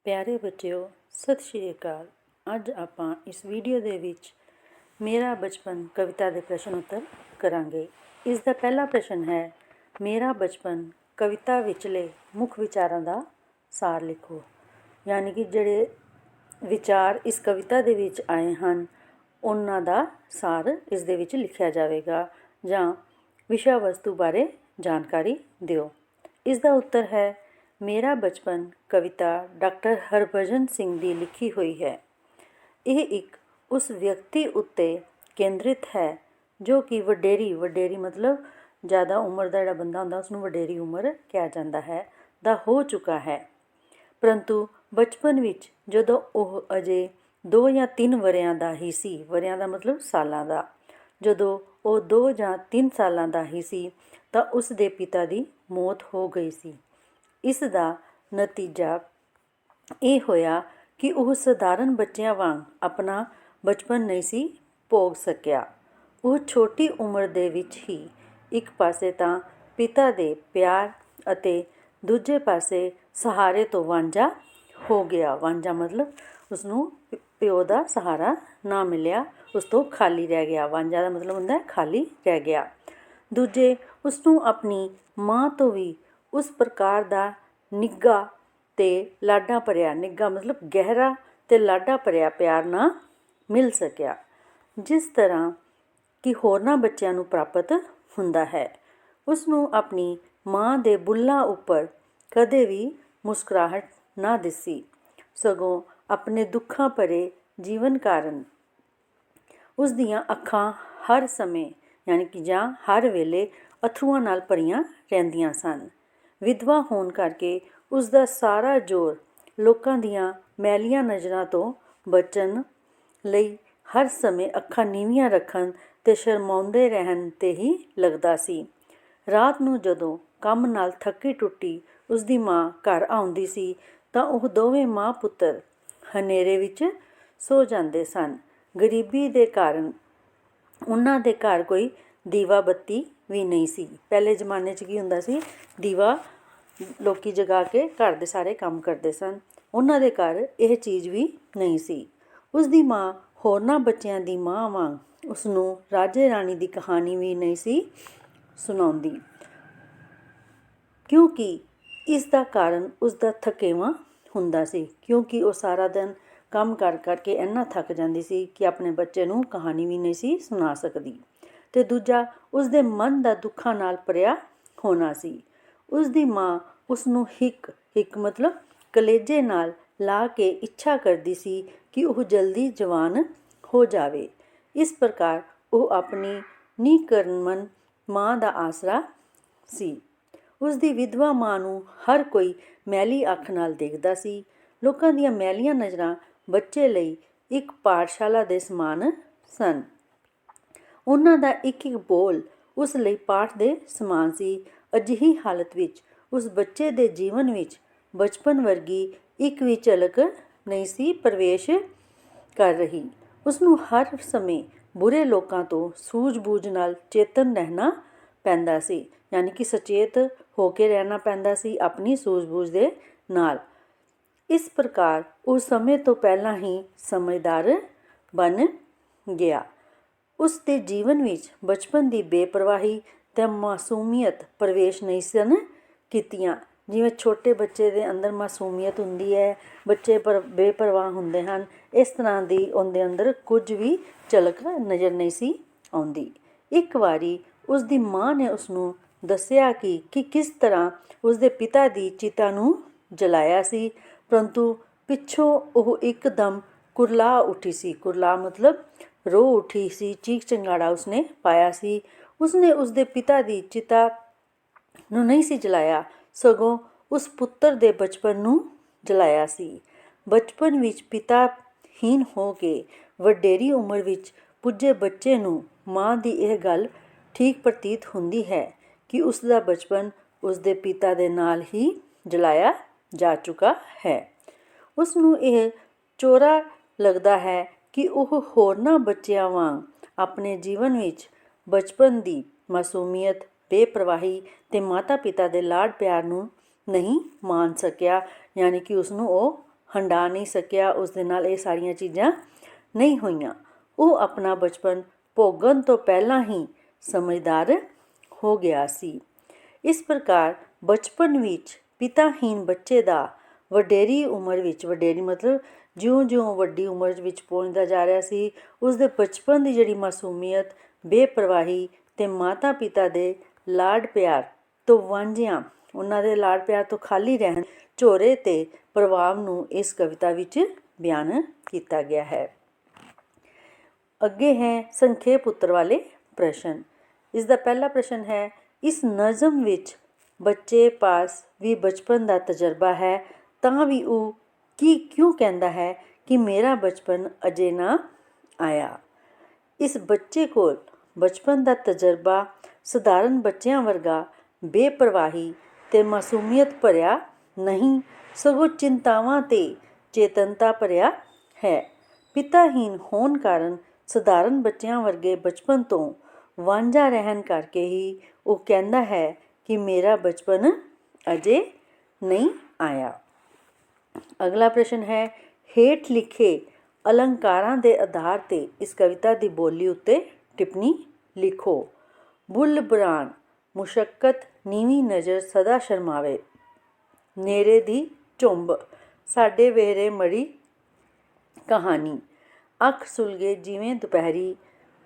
ਪਿਆਰੇ ਬੱਚਿਓ, ਸਤਿ ਸ਼੍ਰੀ ਅਕਾਲ। ਅੱਜ ਆਪਾਂ ਇਸ ਵੀਡੀਓ ਦੇ ਵਿੱਚ ਮੇਰਾ ਬਚਪਨ ਕਵਿਤਾ ਦੇ ਪ੍ਰਸ਼ਨ ਉੱਤਰ ਕਰਾਂਗੇ। ਇਸ ਦਾ ਪਹਿਲਾ ਪ੍ਰਸ਼ਨ ਹੈ, ਮੇਰਾ ਬਚਪਨ ਕਵਿਤਾ ਵਿਚਲੇ ਮੁੱਖ ਵਿਚਾਰਾਂ ਦਾ ਸਾਰ ਲਿਖੋ। ਯਾਨੀ ਕਿ ਜਿਹੜੇ ਵਿਚਾਰ ਇਸ ਕਵਿਤਾ ਦੇ ਵਿੱਚ ਆਏ ਹਨ ਉਹਨਾਂ ਦਾ ਸਾਰ ਇਸ ਦੇ ਵਿੱਚ ਲਿਖਿਆ ਜਾਵੇਗਾ ਜਾਂ ਵਿਸ਼ਾ ਵਸਤੂ ਬਾਰੇ ਜਾਣਕਾਰੀ ਦਿਓ। ਇਸ ਦਾ ਉੱਤਰ ਹੈ, ਮੇਰਾ ਬਚਪਨ ਕਵਿਤਾ ਡਾਕਟਰ ਹਰਭਜਨ ਸਿੰਘ ਦੀ ਲਿਖੀ ਹੋਈ ਹੈ। ਇਹ ਇੱਕ ਉਸ ਵਿਅਕਤੀ ਉੱਤੇ ਕੇਂਦਰਿਤ ਹੈ ਜੋ ਕਿ ਵਡੇਰੀ ਮਤਲਬ ਜ਼ਿਆਦਾ ਉਮਰ ਦਾ ਜਿਹੜਾ ਬੰਦਾ ਹੁੰਦਾ ਉਸਨੂੰ ਵਡੇਰੀ ਉਮਰ ਕਿਹਾ ਜਾਂਦਾ ਹੈ ਦਾ ਹੋ ਚੁੱਕਾ ਹੈ, ਪਰੰਤੂ ਬਚਪਨ ਵਿੱਚ ਜਦੋਂ ਉਹ ਅਜੇ 2 ਜਾਂ 3 ਵਰ੍ਹਿਆਂ ਦਾ ਹੀ ਸੀ, ਵਰ੍ਹਿਆਂ ਦਾ ਮਤਲਬ ਸਾਲਾਂ ਦਾ, ਜਦੋਂ ਉਹ 2 ਜਾਂ 3 ਸਾਲਾਂ ਦਾ ਹੀ ਸੀ ਤਾਂ ਉਸ ਦੇ ਪਿਤਾ ਦੀ ਮੌਤ ਹੋ ਗਈ ਸੀ। ਇਸ ਦਾ ਨਤੀਜਾ ਇਹ ਹੋਇਆ ਕਿ ਉਹ ਸਧਾਰਨ ਬੱਚਿਆਂ ਵਾਂਗ ਆਪਣਾ ਬਚਪਨ ਨਹੀਂ ਸੀ ਭੋਗ ਸਕਿਆ। ਉਹ ਛੋਟੀ ਉਮਰ ਦੇ ਵਿੱਚ ਹੀ ਇੱਕ ਪਾਸੇ ਤਾਂ ਪਿਤਾ ਦੇ ਪਿਆਰ ਅਤੇ ਦੂਜੇ ਪਾਸੇ ਸਹਾਰੇ ਤੋਂ ਵਾਂਝਾ ਹੋ ਗਿਆ। ਵਾਂਝਾ ਮਤਲਬ ਉਸਨੂੰ ਪਿਓ ਦਾ ਸਹਾਰਾ ਨਾ ਮਿਲਿਆ, ਉਸ ਤੋਂ ਖਾਲੀ ਰਹਿ ਗਿਆ। ਵਾਂਝਾ ਦਾ ਮਤਲਬ ਹੁੰਦਾ ਖਾਲੀ ਰਹਿ ਗਿਆ। ਦੂਜੇ, ਉਸਨੂੰ ਆਪਣੀ ਮਾਂ ਤੋਂ ਵੀ ਉਸ ਪ੍ਰਕਾਰ ਦਾ ਨਿੱਘਾ ਅਤੇ ਲਾਡਾਂ ਭਰਿਆ, ਨਿੱਘਾ ਮਤਲਬ ਗਹਿਰਾ ਅਤੇ ਲਾਡਾਂ ਭਰਿਆ ਪਿਆਰ ਨਾ ਮਿਲ ਸਕਿਆ, ਜਿਸ ਤਰ੍ਹਾਂ ਕਿ ਹੋਰਨਾਂ ਬੱਚਿਆਂ ਨੂੰ ਪ੍ਰਾਪਤ ਹੁੰਦਾ ਹੈ। ਉਸਨੂੰ ਆਪਣੀ ਮਾਂ ਦੇ ਬੁੱਲ੍ਹਾਂ ਉੱਪਰ ਕਦੇ ਵੀ ਮੁਸਕਰਾਹਟ ਨਾ ਦਿਸੀ, ਸਗੋਂ ਆਪਣੇ ਦੁੱਖਾਂ ਭਰੇ ਜੀਵਨ ਕਾਰਨ ਉਸ ਦੀਆਂ ਅੱਖਾਂ ਹਰ ਸਮੇਂ ਯਾਨੀ ਕਿ ਜਾਂ ਹਰ ਵੇਲੇ ਅਥਰੂਆਂ ਨਾਲ ਭਰੀਆਂ ਰਹਿੰਦੀਆਂ ਸਨ। ਵਿਧਵਾ ਹੋਣ ਕਰਕੇ ਉਸ ਦਾ ਸਾਰਾ ਜ਼ੋਰ ਲੋਕਾਂ ਦੀਆਂ ਮੈਲੀਆਂ ਨਜ਼ਰਾਂ ਤੋਂ ਬਚਣ ਲਈ ਹਰ ਸਮੇਂ ਅੱਖਾਂ ਨੀਵੀਆਂ ਰੱਖਣ ਅਤੇ ਸ਼ਰਮਾਉਂਦੇ ਰਹਿਣ 'ਤੇ ਹੀ ਲੱਗਦਾ ਸੀ। ਰਾਤ ਨੂੰ ਜਦੋਂ ਕੰਮ ਨਾਲ ਥੱਕੀ ਟੁੱਟੀ ਉਸ ਦੀ ਮਾਂ ਘਰ ਆਉਂਦੀ ਸੀ ਤਾਂ ਉਹ ਦੋਵੇਂ ਮਾਂ ਪੁੱਤਰ ਹਨੇਰੇ ਵਿੱਚ ਸੋ ਜਾਂਦੇ ਸਨ। ਗਰੀਬੀ ਦੇ ਕਾਰਨ ਉਹਨਾਂ ਦੇ ਘਰ ਕੋਈ ਦੀਵਾ ਬੱਤੀ ਵੀ ਨਹੀਂ ਸੀ। ਪਹਿਲੇ ਜ਼ਮਾਨੇ 'ਚ ਕੀ ਹੁੰਦਾ ਸੀ, ਦੀਵਾ ਲੋਕੀ ਜਗਾ ਕੇ ਘਰ ਦੇ ਸਾਰੇ ਕੰਮ ਕਰਦੇ ਸਨ। ਉਹਨਾਂ ਦੇ ਘਰ ਇਹ ਚੀਜ਼ ਵੀ ਨਹੀਂ ਸੀ। ਉਸ ਦੀ ਮਾਂ ਹੋਰਨਾਂ ਬੱਚਿਆਂ ਦੀ ਮਾਂ ਵਾਂਗ ਉਸਨੂੰ ਰਾਜੇ ਰਾਣੀ ਦੀ ਕਹਾਣੀ ਵੀ ਨਹੀਂ ਸੀ ਸੁਣਾਉਂਦੀ, ਕਿਉਂਕਿ ਇਸ ਦਾ ਕਾਰਨ ਉਸ ਦਾ ਥਕੇਵਾਂ ਹੁੰਦਾ ਸੀ, ਕਿਉਂਕਿ ਉਹ ਸਾਰਾ ਦਿਨ ਕੰਮ ਕਰ ਕਰਕੇ ਇੰਨਾ ਥੱਕ ਜਾਂਦੀ ਸੀ ਕਿ ਆਪਣੇ ਬੱਚੇ ਨੂੰ ਕਹਾਣੀ ਵੀ ਨਹੀਂ ਸੀ ਸੁਣਾ ਸਕਦੀ। ਅਤੇ ਦੂਜਾ, ਉਸ ਦੇ ਮਨ ਦਾ ਦੁੱਖਾਂ ਨਾਲ ਭਰਿਆ ਹੋਣਾ ਸੀ। ਉਸ ਦੀ ਮਾਂ ਉਸਨੂੰ ਹਿੱਕ ਮਤਲਬ ਕਲੇਜੇ ਨਾਲ ਲਾ ਕੇ ਇੱਛਾ ਕਰਦੀ ਸੀ ਕਿ ਉਹ ਜਲਦੀ ਜਵਾਨ ਹੋ ਜਾਵੇ। ਇਸ ਪ੍ਰਕਾਰ ਉਹ ਆਪਣੀ ਨਿਕਰਮਨ ਮਾਂ ਦਾ ਆਸਰਾ ਸੀ। ਉਸ ਦੀ ਵਿਧਵਾ ਮਾਂ ਨੂੰ ਹਰ ਕੋਈ ਮੈਲੀ ਅੱਖ ਨਾਲ ਦੇਖਦਾ ਸੀ। ਲੋਕਾਂ ਦੀਆਂ ਮੈਲੀਆਂ ਨਜ਼ਰਾਂ ਬੱਚੇ ਲਈ ਇੱਕ ਪਾਠਸ਼ਾਲਾ ਦੇ ਸਮਾਨ ਸਨ। ਉਹਨਾਂ ਦਾ ਇੱਕ ਬੋਲ ਉਸ ਲਈ ਪਾਠ ਦੇ ਸਮਾਨ ਸੀ। ਅਜਿਹੀ ਹਾਲਤ ਵਿੱਚ ਉਸ ਬੱਚੇ ਦੇ ਜੀਵਨ ਵਿੱਚ ਬਚਪਨ ਵਰਗੀ ਇੱਕ ਵੀ ਝਲਕ ਨਹੀਂ ਸੀ ਪ੍ਰਵੇਸ਼ ਕਰ ਰਹੀ। ਉਸਨੂੰ ਹਰ ਸਮੇਂ ਬੁਰੇ ਲੋਕਾਂ ਤੋਂ ਸੂਝ-ਬੂਝ ਨਾਲ ਚੇਤਨ ਰਹਿਣਾ ਪੈਂਦਾ ਸੀ, ਯਾਨੀ ਕਿ ਸੁਚੇਤ ਹੋ ਕੇ ਰਹਿਣਾ ਪੈਂਦਾ ਸੀ ਆਪਣੀ ਸੂਝ-ਬੂਝ ਦੇ ਨਾਲ। ਇਸ ਪ੍ਰਕਾਰ ਉਹ ਸਮੇਂ ਤੋਂ ਪਹਿਲਾਂ ਹੀ ਸਮਝਦਾਰ ਬਣ ਗਿਆ। ਉਸ ਦੇ ਜੀਵਨ ਵਿੱਚ ਬਚਪਨ ਦੀ ਬੇਪਰਵਾਹੀ ਅਤੇ ਮਾਸੂਮੀਅਤ ਪ੍ਰਵੇਸ਼ ਨਹੀਂ ਸਨ ਕੀਤੀਆਂ। ਜਿਵੇਂ ਛੋਟੇ ਬੱਚੇ ਦੇ ਅੰਦਰ ਮਾਸੂਮੀਅਤ ਹੁੰਦੀ ਹੈ, ਬੱਚੇ ਬੇਪਰਵਾਹ ਹੁੰਦੇ ਹਨ, ਇਸ ਤਰ੍ਹਾਂ ਦੀ ਉਹਦੇ ਅੰਦਰ ਕੁਝ ਵੀ ਝਲਕ ਨਜ਼ਰ ਨਹੀਂ ਸੀ ਆਉਂਦੀ। ਇੱਕ ਵਾਰੀ ਉਸ ਦੀ ਮਾਂ ਨੇ ਉਸਨੂੰ ਦੱਸਿਆ ਕਿ ਕਿਸ ਤਰ੍ਹਾਂ ਉਸ ਦੇ ਪਿਤਾ ਦੀ ਚਿਤਾ ਨੂੰ ਜਲਾਇਆ ਸੀ, ਪਰੰਤੂ ਪਿੱਛੋਂ ਉਹ ਇੱਕਦਮ ਕੁਰਲਾ ਉੱਠੀ ਸੀ। ਕੁਰਲਾ ਮਤਲਬ ਰੋ ਉੱਠੀ ਸੀ, ਚੀਖ ਚਿੰਗਾੜਾ ਉਸਨੇ ਪਾਇਆ ਸੀ। ਉਸਨੇ ਉਸਦੇ ਪਿਤਾ ਦੀ ਚਿਤਾ ਨੂੰ ਨਹੀਂ ਸੀ ਜਲਾਇਆ, ਸਗੋਂ ਉਸ ਪੁੱਤਰ ਦੇ ਬਚਪਨ ਨੂੰ ਜਲਾਇਆ ਸੀ। ਬਚਪਨ ਵਿੱਚ ਪਿਤਾਹੀਨ ਹੋ ਕੇ ਵਡੇਰੀ ਉਮਰ ਵਿੱਚ ਪੁੱਜੇ ਬੱਚੇ ਨੂੰ ਮਾਂ ਦੀ ਇਹ ਗੱਲ ਠੀਕ ਪ੍ਰਤੀਤ ਹੁੰਦੀ ਹੈ ਕਿ ਉਸ ਦਾ ਬਚਪਨ ਉਸ ਦੇ ਪਿਤਾ ਦੇ ਨਾਲ ਹੀ ਜਲਾਇਆ ਜਾ ਚੁੱਕਾ ਹੈ। ਉਸ ਨੂੰ ਇਹ ਚੋਰਾ ਲੱਗਦਾ ਹੈ ਕਿ ਉਹ ਹੋਰਨਾਂ ਬੱਚਿਆਂ ਵਾਂਗ ਆਪਣੇ ਜੀਵਨ ਵਿੱਚ ਬਚਪਨ ਦੀ ਮਾਸੂਮੀਅਤ, ਬੇਪਰਵਾਹੀ ਅਤੇ ਮਾਤਾ ਪਿਤਾ ਦੇ ਲਾਡ ਪਿਆਰ ਨੂੰ ਨਹੀਂ ਮਾਣ ਸਕਿਆ, ਯਾਨੀ ਕਿ ਉਸਨੂੰ ਉਹ ਹੰਢਾ ਨਹੀਂ ਸਕਿਆ, ਉਸ ਦੇ ਨਾਲ ਇਹ ਸਾਰੀਆਂ ਚੀਜ਼ਾਂ ਨਹੀਂ ਹੋਈਆਂ। ਉਹ ਆਪਣਾ ਬਚਪਨ ਭੋਗਣ ਤੋਂ ਪਹਿਲਾਂ ਹੀ ਸਮਝਦਾਰ ਹੋ ਗਿਆ ਸੀ। ਇਸ ਪ੍ਰਕਾਰ ਬਚਪਨ ਵਿੱਚ ਪਿਤਾਹੀਨ ਬੱਚੇ ਦਾ ਵਡੇਰੀ ਉਮਰ ਵਿੱਚ, ਵਡੇਰੀ ਮਤਲਬ ਜਿਉਂ-ਜਿਉਂ ਵੱਡੀ ਉਮਰ ਵਿੱਚ ਪਹੁੰਚਦਾ ਜਾ ਰਿਹਾ ਸੀ, ਉਸ ਦੇ ਬਚਪਨ ਦੀ ਜਿਹੜੀ ਮਾਸੂਮੀਅਤ, ਬੇਪਰਵਾਹੀ ਅਤੇ ਮਾਤਾ ਪਿਤਾ ਦੇ ਲਾਡ ਪਿਆਰ ਤੋਂ ਵਾਂਝਿਆਂ, ਉਹਨਾਂ ਦੇ ਲਾਡ ਪਿਆਰ ਤੋਂ ਖਾਲੀ ਰਹਿਣ, ਝੋਰੇ ਅਤੇ ਪ੍ਰਭਾਵ ਨੂੰ ਇਸ ਕਵਿਤਾ ਵਿੱਚ ਬਿਆਨ ਕੀਤਾ ਗਿਆ ਹੈ। ਅੱਗੇ ਹੈ ਸੰਖੇਪ ਉੱਤਰ ਵਾਲੇ ਪ੍ਰਸ਼ਨ। ਇਸ ਦਾ ਪਹਿਲਾ ਪ੍ਰਸ਼ਨ ਹੈ, ਇਸ ਨਜ਼ਮ ਵਿੱਚ ਬੱਚੇ ਪਾਸ ਵੀ ਬਚਪਨ ਦਾ ਤਜਰਬਾ ਹੈ, ਤਾਂ ਵੀ ਉਹ ਕਿਉਂ ਕਹਿੰਦਾ ਹੈ ਕਿ ਮੇਰਾ ਬਚਪਨ ਅਜੇ ਨਾ ਆਇਆ। ਇਸ ਬੱਚੇ ਕੋਲ ਬਚਪਨ ਦਾ ਤਜਰਬਾ ਸਧਾਰਨ ਬੱਚਿਆਂ ਵਰਗਾ ਬੇਪਰਵਾਹੀ ਅਤੇ ਮਾਸੂਮੀਅਤ ਭਰਿਆ ਨਹੀਂ, ਸਗੋਂ ਚਿੰਤਾਵਾਂ ਅਤੇ ਚੇਤਨਤਾ ਭਰਿਆ ਹੈ। ਪਿਤਾਹੀਨ ਹੋਣ ਕਾਰਨ ਸਧਾਰਨ ਬੱਚਿਆਂ ਵਰਗੇ ਬਚਪਨ ਤੋਂ ਵਾਂਝਾ ਰਹਿਣ ਕਰਕੇ ਹੀ ਉਹ ਕਹਿੰਦਾ ਹੈ ਕਿ ਮੇਰਾ ਬਚਪਨ ਅਜੇ ਨਹੀਂ ਆਇਆ। ਅਗਲਾ ਪ੍ਰਸ਼ਨ ਹੈ, ਹੇਠ ਲਿਖੇ ਅਲੰਕਾਰਾਂ ਦੇ ਆਧਾਰ 'ਤੇ ਇਸ ਕਵਿਤਾ ਦੀ ਬੋਲੀ ਉੱਤੇ ਟਿੱਪਣੀ ਲਿਖੋ। ਬੁੱਲ੍ਹ ਬਰਾਨ, ਮੁਸ਼ੱਕਤ, ਨੀਵੀਂ ਨਜ਼ਰ ਸਦਾ ਸ਼ਰਮਾਵੇ, ਨੇਰੇ ਦੀ ਝੁੰਬ, ਸਾਡੇ ਵੇਹੜੇ ਮੜੀ ਕਹਾਣੀ, ਅੱਖ ਸੁਲਗੇ ਜਿਵੇਂ ਦੁਪਹਿਰੀ,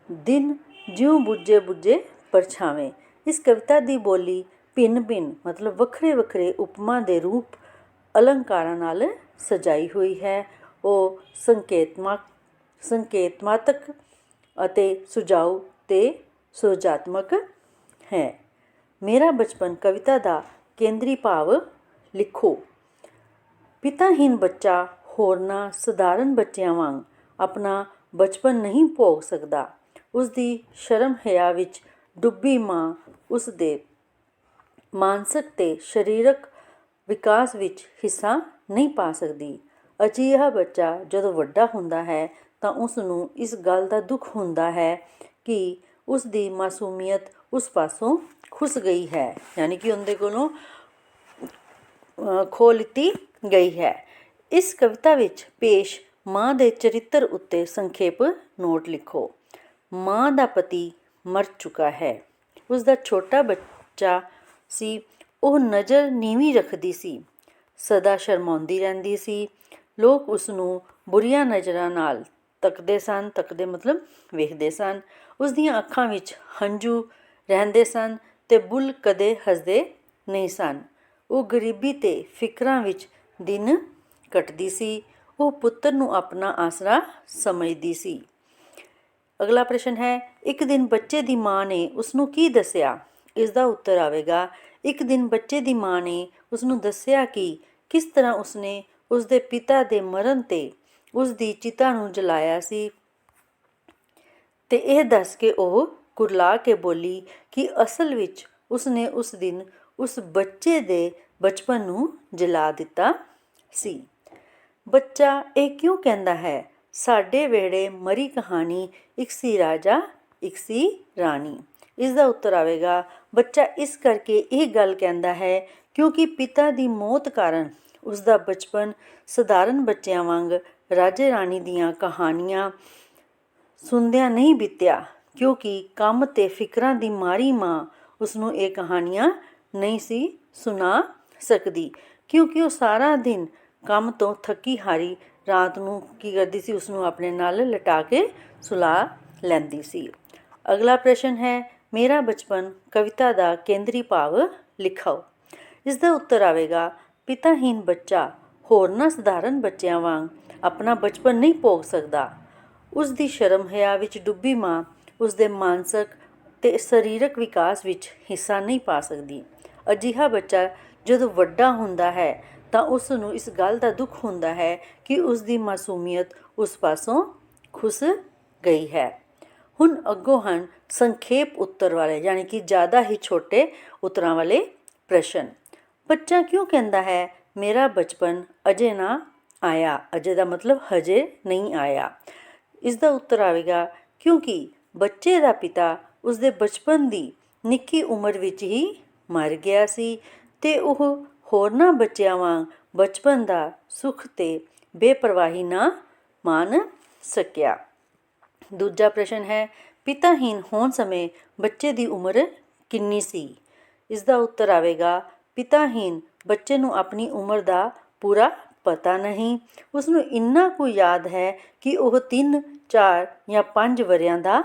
ਦਿਨ ਜਿਉਂ ਬੁੱਝੇ ਬੁੱਝੇ ਪਰਛਾਵੇਂ। ਇਸ ਕਵਿਤਾ ਦੀ ਬੋਲੀ ਭਿੰਨ-ਭਿੰਨ ਮਤਲਬ ਵੱਖਰੇ ਵੱਖਰੇ ਉਪਮਾ ਦੇ ਰੂਪ ਅਲੰਕਾਰਾਂ ਨਾਲ ਸਜਾਈ ਹੋਈ ਹੈ। ਉਹ ਸੰਕੇਤਮਾਤਕ ਅਤੇ ਸੁਝਾਊ ਅਤੇ ਸੁਹਜਾਤਮਕ ਹੈ। ਮੇਰਾ ਬਚਪਨ ਕਵਿਤਾ ਦਾ ਕੇਂਦਰੀ ਭਾਵ ਲਿਖੋ। ਪਿਤਾਹੀਨ ਬੱਚਾ ਹੋਰਨਾਂ ਸਧਾਰਨ ਬੱਚਿਆਂ ਵਾਂਗ ਆਪਣਾ ਬਚਪਨ ਨਹੀਂ ਭੋਗ ਸਕਦਾ। ਉਸ ਦੀ ਸ਼ਰਮ ਹਿਆ ਵਿੱਚ ਡੁੱਬੀ ਮਾਂ ਉਸ ਦੇ ਮਾਨਸਿਕ ਅਤੇ ਸਰੀਰਕ ਵਿਕਾਸ ਵਿੱਚ ਹਿੱਸਾ ਨਹੀਂ ਪਾ ਸਕਦੀ। ਅਜਿਹਾ ਬੱਚਾ ਜਦੋਂ ਵੱਡਾ ਹੁੰਦਾ ਹੈ ਤਾਂ ਉਸ ਨੂੰ ਇਸ ਗੱਲ ਦਾ ਦੁੱਖ ਹੁੰਦਾ ਹੈ ਕਿ ਉਸ ਦੀ ਮਾਸੂਮੀਅਤ ਉਸ ਪਾਸੋਂ ਖੁੱਸ ਗਈ ਹੈ, ਯਾਨੀ ਕਿ ਉਹਦੇ ਕੋਲੋਂ ਖੋਹ ਲਿੱਤੀ ਗਈ ਹੈ। ਇਸ ਕਵਿਤਾ ਵਿੱਚ ਪੇਸ਼ ਮਾਂ ਦੇ ਚਰਿੱਤਰ ਉੱਤੇ ਸੰਖੇਪ ਨੋਟ ਲਿਖੋ। ਮਾਂ ਦਾ ਪਤੀ ਮਰ ਚੁੱਕਾ ਹੈ। ਉਸ ਦਾ ਛੋਟਾ ਬੱਚਾ ਸੀ। ਉਹ ਨਜ਼ਰ ਨੀਵੀਂ ਰੱਖਦੀ ਸੀ, ਸਦਾ ਸ਼ਰਮਾਉਂਦੀ ਰਹਿੰਦੀ ਸੀ। ਲੋਕ ਉਸ ਨੂੰ ਬੁਰੀਆਂ ਨਜ਼ਰਾਂ ਨਾਲ ਤੱਕਦੇ ਸਨ, ਤੱਕਦੇ ਮਤਲਬ ਵੇਖਦੇ ਸਨ। ਉਸ ਦੀਆਂ ਅੱਖਾਂ ਵਿੱਚ ਹੰਝੂ ਰਹਿੰਦੇ ਸਨ ਅਤੇ ਬੁੱਲ੍ਹ ਕਦੇ ਹੱਸਦੇ ਨਹੀਂ ਸਨ। ਉਹ ਗਰੀਬੀ ਅਤੇ ਫਿਕਰਾਂ ਵਿੱਚ ਦਿਨ ਕੱਟਦੀ ਸੀ। ਉਹ ਪੁੱਤਰ ਨੂੰ ਆਪਣਾ ਆਸਰਾ ਸਮਝਦੀ ਸੀ। ਅਗਲਾ ਪ੍ਰਸ਼ਨ ਹੈ, ਇੱਕ ਦਿਨ ਬੱਚੇ ਦੀ ਮਾਂ ਨੇ ਉਸਨੂੰ ਕੀ ਦੱਸਿਆ? ਇਸ ਦਾ ਉੱਤਰ ਆਵੇਗਾ, ਇੱਕ ਦਿਨ ਬੱਚੇ ਦੀ ਮਾਂ ਨੇ ਉਸਨੂੰ ਦੱਸਿਆ ਕਿ ਕਿਸ ਤਰ੍ਹਾਂ ਉਸਨੇ ਉਸਦੇ ਪਿਤਾ ਦੇ ਮਰਨ 'ਤੇ ਉਸਦੀ ਚਿਤਾ ਨੂੰ ਜਲਾਇਆ ਸੀ, ਅਤੇ ਇਹ ਦੱਸ ਕੇ ਉਹ ਕੁਰਲਾ ਕੇ ਬੋਲੀ ਕਿ ਅਸਲ ਵਿੱਚ ਉਸਨੇ ਉਸ ਦਿਨ ਉਸ ਬੱਚੇ ਦੇ ਬਚਪਨ ਨੂੰ ਜਲਾ ਦਿੱਤਾ ਸੀ। ਬੱਚਾ ਇਹ ਕਿਉਂ ਕਹਿੰਦਾ ਹੈ, ਸਾਡੇ ਵਿਹੜੇ ਮਰੀ ਕਹਾਣੀ, ਇੱਕ ਸੀ ਰਾਜਾ ਇੱਕ ਸੀ ਰਾਣੀ? ਇਸ ਦਾ ਉੱਤਰ ਆਵੇਗਾ, ਬੱਚਾ ਇਸ ਕਰਕੇ ਇਹ ਗੱਲ ਕਹਿੰਦਾ ਹੈ ਕਿਉਂਕਿ ਪਿਤਾ ਦੀ ਮੌਤ ਕਾਰਨ ਉਸਦਾ ਬਚਪਨ ਸਧਾਰਨ ਬੱਚਿਆਂ ਵਾਂਗ ਰਾਜੇ ਰਾਣੀ ਦੀਆਂ ਕਹਾਣੀਆਂ ਸੁਣਦਿਆਂ ਨਹੀਂ ਬੀਤਿਆ, ਕਿਉਂਕਿ ਕੰਮ ਅਤੇ ਫਿਕਰਾਂ ਦੀ ਮਾਰੀ ਮਾਂ ਉਸਨੂੰ ਇਹ ਕਹਾਣੀਆਂ ਨਹੀਂ ਸੀ ਸੁਣਾ ਸਕਦੀ, ਕਿਉਂਕਿ ਉਹ ਸਾਰਾ ਦਿਨ ਕੰਮ ਤੋਂ ਥੱਕੀ ਹਾਰੀ ਰਾਤ ਨੂੰ ਕੀ ਕਰਦੀ ਸੀ, ਉਸਨੂੰ ਆਪਣੇ ਨਾਲ ਲਿਟਾ ਕੇ ਸੁਲਾ ਲੈਂਦੀ ਸੀ। ਅਗਲਾ ਪ੍ਰਸ਼ਨ ਹੈ, ਮੇਰਾ ਬਚਪਨ ਕਵਿਤਾ ਦਾ ਕੇਂਦਰੀ ਭਾਵ ਲਿਖਾਓ। ਇਸ ਦਾ ਉੱਤਰ ਆਵੇਗਾ, ਪਿਤਾਹੀਨ ਬੱਚਾ ਹੋਰਨਾਂ ਸਧਾਰਨ ਬੱਚਿਆਂ ਵਾਂਗ ਆਪਣਾ ਬਚਪਨ ਨਹੀਂ ਭੋਗ ਸਕਦਾ। ਉਸ ਦੀ ਸ਼ਰਮ ਹਿਆ ਵਿੱਚ ਡੁੱਬੀ ਮਾਂ ਉਸ ਦੇ ਮਾਨਸਿਕ ਅਤੇ ਸਰੀਰਕ ਵਿਕਾਸ ਵਿੱਚ ਹਿੱਸਾ ਨਹੀਂ ਪਾ ਸਕਦੀ। ਅਜਿਹਾ ਬੱਚਾ ਜਦੋਂ ਵੱਡਾ ਹੁੰਦਾ ਹੈ ਤਾਂ ਉਸ ਨੂੰ ਇਸ ਗੱਲ ਦਾ ਦੁੱਖ ਹੁੰਦਾ ਹੈ ਕਿ ਉਸ ਦੀ ਮਾਸੂਮੀਅਤ ਉਸ ਪਾਸੋਂ ਖੁੱਸ ਗਈ ਹੈ। ਹੁਣ ਅੱਗੋਂ ਹਨ ਸੰਖੇਪ ਉੱਤਰ ਵਾਲੇ, ਯਾਨੀ ਕਿ ਜ਼ਿਆਦਾ ਹੀ ਛੋਟੇ ਉੱਤਰਾਂ ਵਾਲੇ ਪ੍ਰਸ਼ਨ। ਬੱਚਾ ਕਿਉਂ ਕਹਿੰਦਾ ਹੈ ਮੇਰਾ ਬਚਪਨ ਅਜੇ ਨਾ ਆਇਆ? ਅਜੇ ਦਾ ਮਤਲਬ ਹਜੇ ਨਹੀਂ ਆਇਆ। ਇਸ ਦਾ ਉੱਤਰ ਆਵੇਗਾ, ਕਿਉਂਕਿ ਬੱਚੇ ਦਾ ਪਿਤਾ ਉਸਦੇ ਬਚਪਨ ਦੀ ਨਿੱਕੀ ਉਮਰ ਵਿੱਚ ਹੀ ਮਰ ਗਿਆ ਸੀ ਅਤੇ ਉਹ ਹੋਰਨਾਂ ਬੱਚਿਆਂ ਵਾਂਗ ਬਚਪਨ ਦਾ ਸੁੱਖ ਅਤੇ ਬੇਪਰਵਾਹੀ ਨਾ ਮਾਨ ਸਕਿਆ। ਦੂਜਾ ਪ੍ਰਸ਼ਨ ਹੈ, ਪਿਤਾਹੀਨ ਹੋਣ ਸਮੇਂ ਬੱਚੇ ਦੀ ਉਮਰ ਕਿੰਨੀ ਸੀ? ਇਸ ਦਾ ਉੱਤਰ ਆਵੇਗਾ, ਪਿਤਾਹੀਨ ਬੱਚੇ ਨੂੰ ਆਪਣੀ ਉਮਰ ਦਾ ਪੂਰਾ ਪਤਾ ਨਹੀਂ। ਉਸਨੂੰ ਇੰਨਾ ਕੁ ਯਾਦ ਹੈ ਕਿ ਉਹ 3, 4 ਜਾਂ 5 ਵਰ੍ਹਿਆਂ ਦਾ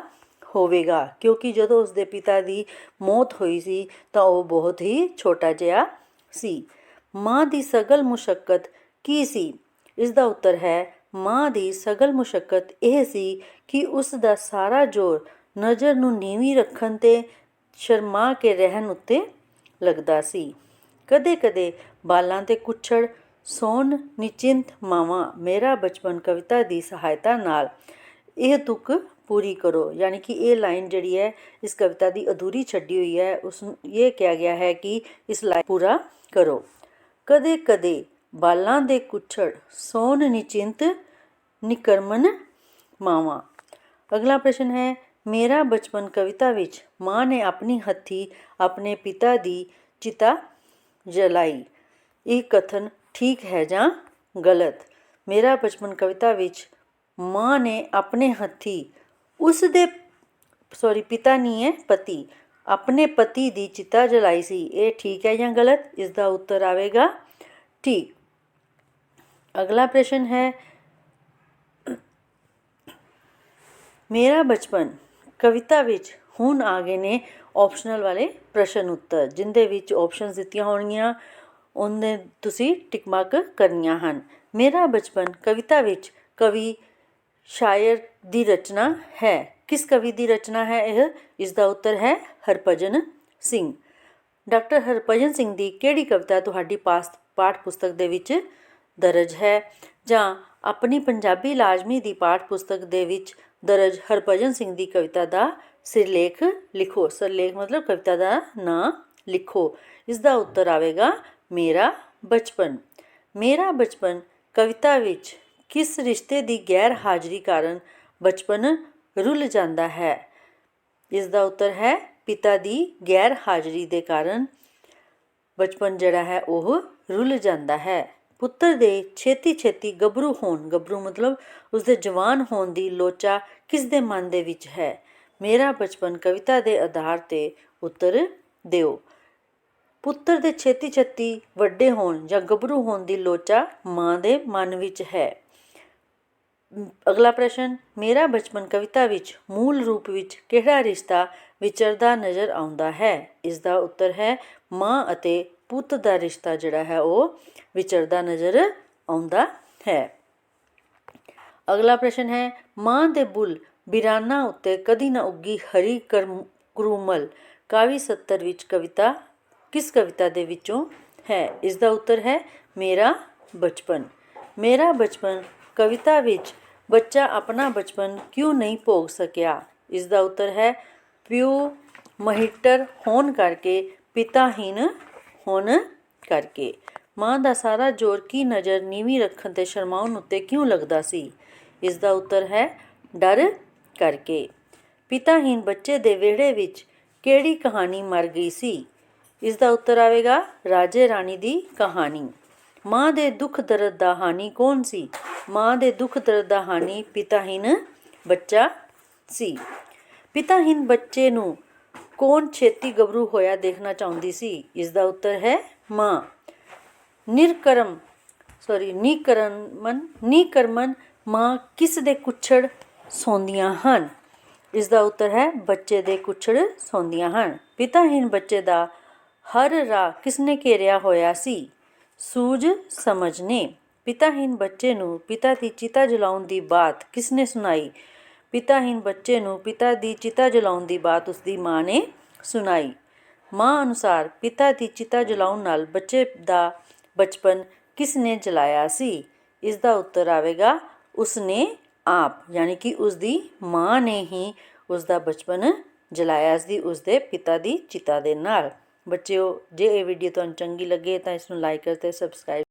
ਹੋਵੇਗਾ, ਕਿਉਂਕਿ ਜਦੋਂ ਉਸਦੇ ਪਿਤਾ ਦੀ ਮੌਤ ਹੋਈ ਸੀ ਤਾਂ ਉਹ ਬਹੁਤ ਹੀ ਛੋਟਾ ਜਿਹਾ ਸੀ। ਮਾਂ ਦੀ ਸਗਲ ਮੁਸ਼ੱਕਤ ਕੀ ਸੀ? ਇਸ ਦਾ ਉੱਤਰ ਹੈ, ਮਾਂ ਦੀ ਸਗਲ ਮੁਸ਼ੱਕਤ ਇਹ ਸੀ ਕਿ ਉਸ ਦਾ ਸਾਰਾ ਜ਼ੋਰ ਨਜ਼ਰ ਨੂੰ ਨੀਵੀਂ ਰੱਖਣ ਤੇ ਸ਼ਰਮਾ ਕੇ ਰਹਿਣ ਉੱਤੇ ਲੱਗਦਾ ਸੀ। ਕਦੇ ਕਦੇ ਬਾਲਾਂ ਤੇ ਕੁੱਛੜ ਸੌਣ ਨਿਚਿੰਤ ਮਾਵਾਂ ਮੇਰਾ ਬਚਪਨ ਕਵਿਤਾ ਦੀ ਸਹਾਇਤਾ ਨਾਲ ਇਹ ਤੁਕ ਪੂਰੀ ਕਰੋ। ਯਾਨੀ ਕਿ ਇਹ ਲਾਈਨ ਜਿਹੜੀ ਹੈ ਇਸ ਕਵਿਤਾ ਦੀ ਅਧੂਰੀ ਛੱਡੀ ਹੋਈ ਹੈ, ਉਸ ਨੂੰ ਇਹ ਕਿਹਾ ਗਿਆ ਹੈ ਕਿ ਇਸ ਲਾਈਨ ਪੂਰਾ ਕਰੋ। ਕਦੇ ਕਦੇ ਬਾਲਾਂ ਦੇ ਕੁੱਛੜ ਸੌਣ ਨਿਚਿੰਤ ਨਿਕਰਮਨ ਮਾਵਾਂ। ਅਗਲਾ ਪ੍ਰਸ਼ਨ ਹੈ, ਮੇਰਾ ਬਚਪਨ ਕਵਿਤਾ ਵਿੱਚ ਮਾਂ ਨੇ ਆਪਣੀ ਹੱਥੀਂ ਆਪਣੇ ਪਿਤਾ ਦੀ ਚਿਤਾ ਜਲਾਈ। ਇਹ ਕਥਨ ਠੀਕ ਹੈ ਜਾਂ ਗਲਤ? ਮੇਰਾ ਬਚਪਨ ਕਵਿਤਾ ਵਿੱਚ ਮਾਂ ਨੇ ਆਪਣੇ ਹੱਥੀਂ ਉਸਦੇ ਪਿਤਾ ਨਹੀਂ ਹੈ, ਪਤੀ, ਆਪਣੇ ਪਤੀ ਦੀ ਚਿਤਾ ਜਲਾਈ ਸੀ। ਇਹ ਠੀਕ ਹੈ ਜਾਂ ਗਲਤ? ਇਸ ਦਾ ਉੱਤਰ ਆਵੇਗਾ ਠੀਕ। ਅਗਲਾ ਪ੍ਰਸ਼ਨ ਹੈ, ਮੇਰਾ ਬਚਪਨ ਕਵਿਤਾ ਵਿੱਚ ਹੁਣ ਆ ਗਏ ਨੇ ਆਪਸ਼ਨਲ ਵਾਲੇ ਪ੍ਰਸ਼ਨ ਉੱਤਰ, ਜਿੰਦੇ ਵਿੱਚ ਆਪਸ਼ਨਸ ਦਿੱਤੀਆਂ ਹੋਣਗੀਆਂ, ਉਹਨੇ ਤੁਸੀਂ ਟਿਕ ਮਾਰਕ ਕਰਨੀਆਂ ਹਨ। ਮੇਰਾ ਬਚਪਨ ਕਵਿਤਾ ਵਿੱਚ ਕਵੀ ਸ਼ਾਇਰ ਦੀ ਰਚਨਾ ਹੈ। ਕਿਸ ਕਵੀ ਦੀ ਰਚਨਾ ਹੈ ਇਹ? ਇਸ ਦਾ ਉੱਤਰ ਹੈ ਹਰਭਜਨ ਸਿੰਘ। ਡਾਕਟਰ ਹਰਭਜਨ ਸਿੰਘ ਦੀ ਕਿਹੜੀ ਕਵਿਤਾ ਤੁਹਾਡੀ ਪਾਠ ਪੁਸਤਕ ਦੇ ਵਿੱਚ ਦਰਜ ਹੈ? ਜਾਂ ਆਪਣੀ ਪੰਜਾਬੀ ਲਾਜ਼ਮੀ ਦੀ ਪਾਠ ਪੁਸਤਕ ਦੇ ਵਿੱਚ ਦਰਜ ਹਰਭਜਨ ਸਿੰਘ ਦੀ ਕਵਿਤਾ ਦਾ ਸਿਰਲੇਖ ਲਿਖੋ। ਸਿਰਲੇਖ ਮਤਲਬ ਕਵਿਤਾ ਦਾ ਨਾਂ ਲਿਖੋ। ਇਸ ਦਾ ਉੱਤਰ ਆਵੇਗਾ ਮੇਰਾ ਬਚਪਨ। ਮੇਰਾ ਬਚਪਨ ਕਵਿਤਾ ਵਿੱਚ ਕਿਸ ਰਿਸ਼ਤੇ ਦੀ ਗੈਰ ਹਾਜ਼ਰੀ ਕਾਰਨ ਬਚਪਨ ਰੁੱਲ ਜਾਂਦਾ ਹੈ? ਇਸ ਦਾ ਉੱਤਰ ਹੈ ਪਿਤਾ ਦੀ ਗੈਰ ਹਾਜ਼ਰੀ ਦੇ ਕਾਰਨ ਬਚਪਨ ਜਿਹੜਾ ਹੈ ਉਹ ਰੁੱਲ ਜਾਂਦਾ ਹੈ। ਪੁੱਤਰ ਦੇ ਛੇਤੀ ਛੇਤੀ ਗੱਭਰੂ ਹੋਣ, ਗੱਭਰੂ ਮਤਲਬ ਉਸਦੇ ਜਵਾਨ ਹੋਣ ਦੀ ਲੋਚਾ ਕਿਸ ਦੇ ਮਨ ਦੇ ਵਿੱਚ ਹੈ? ਮੇਰਾ ਬਚਪਨ ਕਵਿਤਾ ਦੇ ਆਧਾਰ 'ਤੇ ਉੱਤਰ ਦਿਓ। ਪੁੱਤਰ ਦੇ ਛੇਤੀ ਛੇਤੀ ਵੱਡੇ ਹੋਣ ਜਾਂ ਗੱਭਰੂ ਹੋਣ ਦੀ ਲੋਚਾ ਮਾਂ ਦੇ ਮਨ ਵਿੱਚ ਹੈ। ਅਗਲਾ ਪ੍ਰਸ਼ਨ, ਮੇਰਾ ਬਚਪਨ ਕਵਿਤਾ ਵਿੱਚ ਮੂਲ ਰੂਪ ਵਿੱਚ ਕਿਹੜਾ ਰਿਸ਼ਤਾ ਵਿਚਰਦਾ ਨਜ਼ਰ ਆਉਂਦਾ ਹੈ? ਇਸ ਦਾ ਉੱਤਰ ਹੈ ਮਾਂ ਅਤੇ ਪੁੱਤ ਦਾ ਰਿਸ਼ਤਾ ਜਿਹੜਾ ਹੈ ਉਹ ਵਿਚਰਦਾ ਨਜ਼ਰ ਆਉਂਦਾ ਹੈ। ਅਗਲਾ ਪ੍ਰਸ਼ਨ ਹੈ, ਮਾਂ ਦੇ ਬੁੱਲ ਬਿਰਾਨਾ ਉੱਤੇ ਕਦੀ ਨਾ ਉੱਗੀ ਹਰੀ ਕਰੂਮਲ ਕਾਵੀ ਸੱਤਰ ਵਿੱਚ ਕਵਿਤਾ ਕਿਸ ਕਵਿਤਾ ਦੇ ਵਿੱਚੋਂ ਹੈ? ਇਸ ਦਾ ਉੱਤਰ ਹੈ ਮੇਰਾ ਬਚਪਨ। ਮੇਰਾ ਬਚਪਨ ਕਵਿਤਾ ਵਿੱਚ ਬੱਚਾ ਆਪਣਾ ਬਚਪਨ ਕਿਉਂ ਨਹੀਂ ਭੋਗ ਸਕਿਆ? ਇਸ ਦਾ ਉੱਤਰ ਹੈ ਪਿਓ ਮਹਿਟਰ ਹੋਣ ਕਰਕੇ, ਪਿਤਾਹੀਨ ਹੋਣ ਕਰਕੇ। ਮਾਂ ਦਾ ਸਾਰਾ ਜ਼ੋਰ ਕੀ ਨਜ਼ਰ ਨੀਵੀਂ ਰੱਖਣ ਤੇ ਸ਼ਰਮਾਉਣ ਉੱਤੇ ਕਿਉਂ ਲੱਗਦਾ ਸੀ? ਇਸ ਦਾ ਉੱਤਰ ਹੈ ਡਰ ਕਰਕੇ। ਪਿਤਾਹੀਨ ਬੱਚੇ ਦੇ ਵਿਹੜੇ ਵਿੱਚ ਕਿਹੜੀ ਕਹਾਣੀ ਮਰ ਗਈ ਸੀ? ਇਸ ਦਾ ਉੱਤਰ ਆਵੇਗਾ ਰਾਜੇ ਰਾਣੀ ਦੀ ਕਹਾਣੀ। ਮਾਂ ਦੇ ਦੁੱਖ ਦਰਦ ਦਾ ਹਾਣੀ ਕੌਣ ਸੀ? ਮਾਂ ਦੇ ਦੁੱਖ ਦਰਦ ਦਾ ਹਾਣੀ ਪਿਤਾਹੀਨ ਬੱਚਾ ਸੀ। ਪਿਤਾਹੀਨ ਬੱਚੇ ਨੂੰ ਕੌਣ ਛੇਤੀ ਗੱਭਰੂ ਹੋਇਆ ਦੇਖਣਾ ਚਾਹੁੰਦੀ ਸੀ? ਇਸ ਦਾ ਉੱਤਰ ਹੈ ਮਾਂ। ਨਿਕਰਮਨ ਮਾਂ ਕਿਸ ਦੇ ਕੁੱਛੜ ਸੌਂਦੀਆਂ ਹਨ? ਇਸ ਦਾ ਉੱਤਰ ਹੈ ਬੱਚੇ ਦੇ ਕੁੱਛੜ ਸੌਂਦੀਆਂ ਹਨ। ਪਿਤਾਹੀਨ ਬੱਚੇ ਦਾ ਹਰ ਰਾਹ ਕਿਸਨੇ ਘੇਰਿਆ ਹੋਇਆ ਸੀ? ਸੂਝ ਸਮਝ ਨੇ। ਪਿਤਾਹੀਨ ਬੱਚੇ ਨੂੰ ਪਿਤਾ ਦੀ ਚਿਤਾ ਜਲਾਉਣ ਦੀ ਬਾਤ ਕਿਸਨੇ ਸੁਣਾਈ? ਪਿਤਾਹੀਨ ਬੱਚੇ ਨੂੰ ਪਿਤਾ ਦੀ ਚਿਤਾ ਜਲਾਉਣ ਦੀ ਬਾਤ ਉਸਦੀ ਮਾਂ ਨੇ ਸੁਣਾਈ। ਮਾਂ ਅਨੁਸਾਰ ਪਿਤਾ ਦੀ ਚਿਤਾ ਜਲਾਉਣ ਨਾਲ ਬੱਚੇ ਦਾ ਬਚਪਨ ਕਿਸ ਨੇ ਜਲਾਇਆ ਸੀ? ਇਸ ਦਾ ਉੱਤਰ ਆਵੇਗਾ ਉਸਨੇ ਆਪ, ਯਾਨੀ ਕਿ ਉਸਦੀ ਮਾਂ ਨੇ ਹੀ ਉਸਦਾ ਬਚਪਨ ਜਲਾਇਆ ਸੀ ਉਸਦੇ ਪਿਤਾ ਦੀ ਚਿਤਾ ਦੇ ਨਾਲ। ਬੱਚਿਓ, ਜੇ ਇਹ ਵੀਡੀਓ ਤੁਹਾਨੂੰ ਚੰਗੀ ਲੱਗੇ ਤਾਂ ਇਸ ਨੂੰ ਲਾਈਕ ਅਤੇ ਸਬਸਕ੍ਰਾਈਬ